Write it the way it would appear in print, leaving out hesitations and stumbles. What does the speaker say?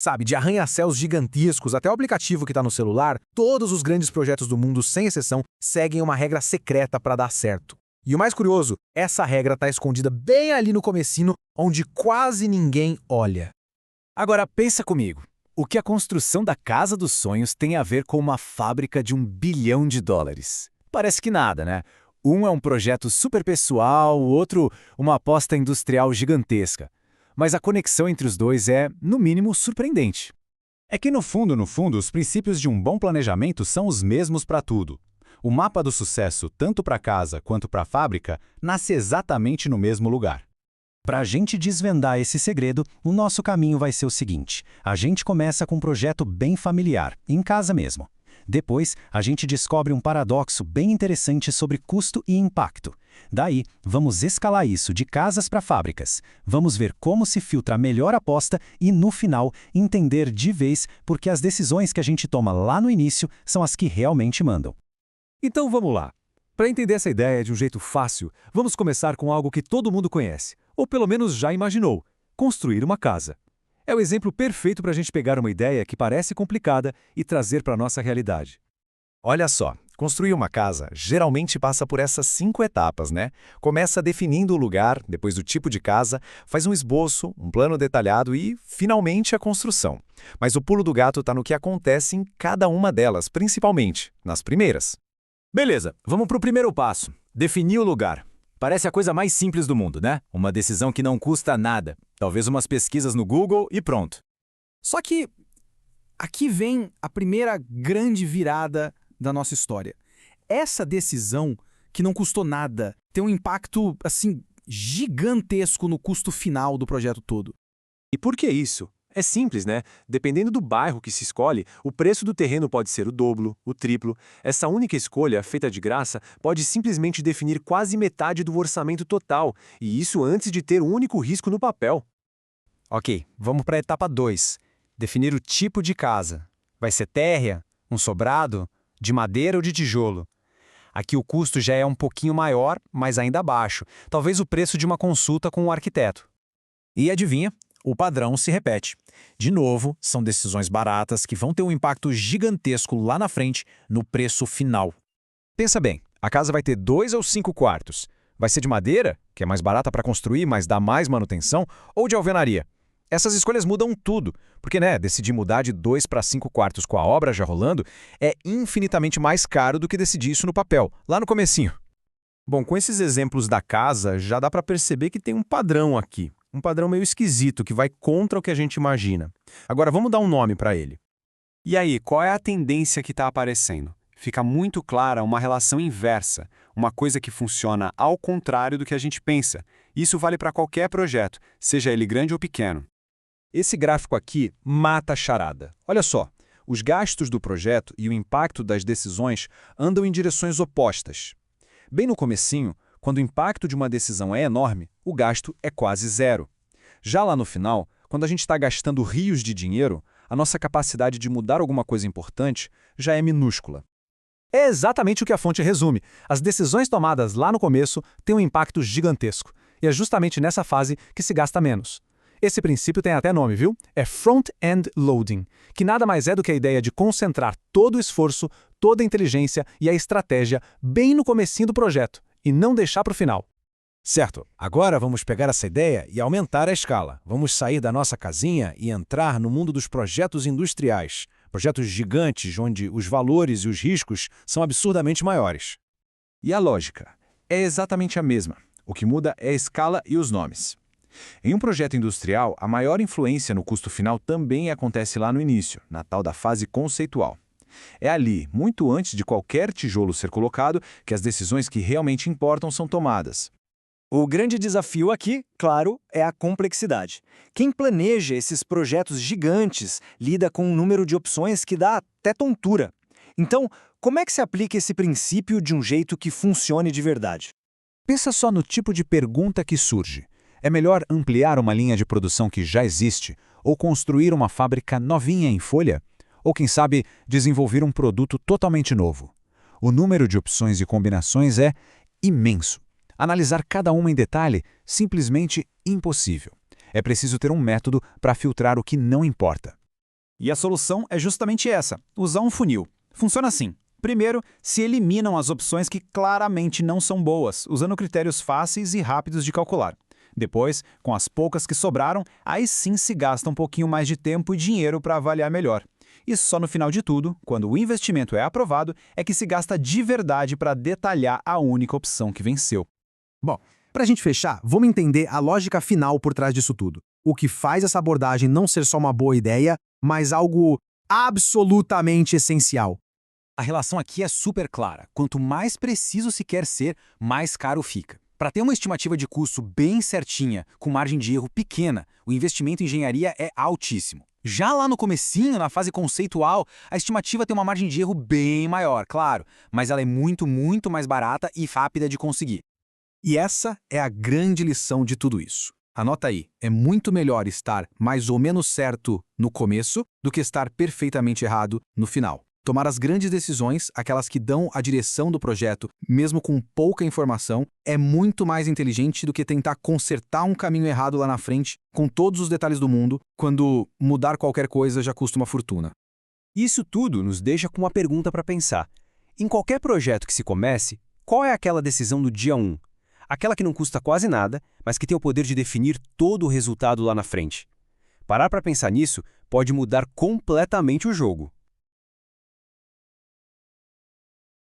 Sabe, de arranha-céus gigantescos até o aplicativo que está no celular, todos os grandes projetos do mundo, sem exceção, seguem uma regra secreta para dar certo. E o mais curioso, essa regra está escondida bem ali no comecinho, onde quase ninguém olha. Agora pensa comigo. O que a construção da Casa dos Sonhos tem a ver com uma fábrica de $1 bilhão? Parece que nada, né? Um é um projeto super pessoal, o outro uma aposta industrial gigantesca. Mas a conexão entre os dois é, no mínimo, surpreendente. É que no fundo, os princípios de um bom planejamento são os mesmos para tudo. O mapa do sucesso, tanto para a casa quanto para a fábrica, nasce exatamente no mesmo lugar. Para a gente desvendar esse segredo, o nosso caminho vai ser o seguinte: a gente começa com um projeto bem familiar, em casa mesmo. Depois, a gente descobre um paradoxo bem interessante sobre custo e impacto. Daí, vamos escalar isso de casas para fábricas. Vamos ver como se filtra a melhor aposta e, no final, entender de vez porque as decisões que a gente toma lá no início são as que realmente mandam. Então vamos lá. Para entender essa ideia de um jeito fácil, vamos começar com algo que todo mundo conhece, ou pelo menos já imaginou: construir uma casa. É o exemplo perfeito para a gente pegar uma ideia que parece complicada e trazer para a nossa realidade. Olha só, construir uma casa geralmente passa por essas 5 etapas, né? Começa definindo o lugar, depois do tipo de casa, faz um esboço, um plano detalhado e, finalmente, a construção. Mas o pulo do gato está no que acontece em cada uma delas, principalmente nas primeiras. Beleza, vamos para o primeiro passo. Definir o lugar. Parece a coisa mais simples do mundo, né? Uma decisão que não custa nada. Talvez umas pesquisas no Google e pronto. Só que aqui vem a primeira grande virada da nossa história. Essa decisão, que não custou nada, tem um impacto, assim, gigantesco no custo final do projeto todo. E por que isso? É simples, né? Dependendo do bairro que se escolhe, o preço do terreno pode ser o dobro, o triplo. Essa única escolha, feita de graça, pode simplesmente definir quase metade do orçamento total, e isso antes de ter um único risco no papel. Ok, vamos para a etapa 2. Definir o tipo de casa. Vai ser térrea, um sobrado, de madeira ou de tijolo? Aqui o custo já é um pouquinho maior, mas ainda baixo. Talvez o preço de uma consulta com um arquiteto. E adivinha? O padrão se repete. De novo, são decisões baratas que vão ter um impacto gigantesco lá na frente, no preço final. Pensa bem, a casa vai ter 2 ou 5 quartos. Vai ser de madeira, que é mais barata para construir, mas dá mais manutenção, ou de alvenaria? Essas escolhas mudam tudo, porque decidir mudar de 2 para 5 quartos com a obra já rolando é infinitamente mais caro do que decidir isso no papel, lá no comecinho. Bom, com esses exemplos da casa, já dá para perceber que tem um padrão aqui. Um padrão meio esquisito, que vai contra o que a gente imagina. Agora, vamos dar um nome para ele. E aí, qual é a tendência que está aparecendo? Fica muito clara uma relação inversa, uma coisa que funciona ao contrário do que a gente pensa. Isso vale para qualquer projeto, seja ele grande ou pequeno. Esse gráfico aqui mata a charada. Olha só, os gastos do projeto e o impacto das decisões andam em direções opostas. Bem no comecinho, quando o impacto de uma decisão é enorme, o gasto é quase zero. Já lá no final, quando a gente está gastando rios de dinheiro, a nossa capacidade de mudar alguma coisa importante já é minúscula. É exatamente o que a fonte resume. As decisões tomadas lá no começo têm um impacto gigantesco. E é justamente nessa fase que se gasta menos. Esse princípio tem até nome, viu? É front-end loading, que nada mais é do que a ideia de concentrar todo o esforço, toda a inteligência e a estratégia bem no comecinho do projeto, e não deixar para o final. Certo, agora vamos pegar essa ideia e aumentar a escala. Vamos sair da nossa casinha e entrar no mundo dos projetos industriais. Projetos gigantes onde os valores e os riscos são absurdamente maiores. E a lógica é exatamente a mesma. O que muda é a escala e os nomes. Em um projeto industrial, a maior influência no custo final também acontece lá no início, na tal da fase conceitual. É ali, muito antes de qualquer tijolo ser colocado, que as decisões que realmente importam são tomadas. O grande desafio aqui, claro, é a complexidade. Quem planeja esses projetos gigantes lida com um número de opções que dá até tontura. Então, como é que se aplica esse princípio de um jeito que funcione de verdade? Pensa só no tipo de pergunta que surge. É melhor ampliar uma linha de produção que já existe ou construir uma fábrica novinha em folha? Ou, quem sabe, desenvolver um produto totalmente novo? O número de opções e combinações é imenso. Analisar cada uma em detalhe, simplesmente impossível. É preciso ter um método para filtrar o que não importa. E a solução é justamente essa, usar um funil. Funciona assim. Primeiro, se eliminam as opções que claramente não são boas, usando critérios fáceis e rápidos de calcular. Depois, com as poucas que sobraram, aí sim se gasta um pouquinho mais de tempo e dinheiro para avaliar melhor. E só no final de tudo, quando o investimento é aprovado, é que se gasta de verdade para detalhar a única opção que venceu. Bom, para a gente fechar, vamos entender a lógica final por trás disso tudo. O que faz essa abordagem não ser só uma boa ideia, mas algo absolutamente essencial. A relação aqui é super clara. Quanto mais preciso se quer ser, mais caro fica. Para ter uma estimativa de custo bem certinha, com margem de erro pequena, o investimento em engenharia é altíssimo. Já lá no comecinho, na fase conceitual, a estimativa tem uma margem de erro bem maior, claro, mas ela é muito mais barata e rápida de conseguir. E essa é a grande lição de tudo isso. Anota aí, é muito melhor estar mais ou menos certo no começo do que estar perfeitamente errado no final. Tomar as grandes decisões, aquelas que dão a direção do projeto, mesmo com pouca informação, é muito mais inteligente do que tentar consertar um caminho errado lá na frente, com todos os detalhes do mundo, quando mudar qualquer coisa já custa uma fortuna. Isso tudo nos deixa com uma pergunta para pensar. Em qualquer projeto que se comece, qual é aquela decisão do dia 1? Aquela que não custa quase nada, mas que tem o poder de definir todo o resultado lá na frente. Parar para pensar nisso pode mudar completamente o jogo.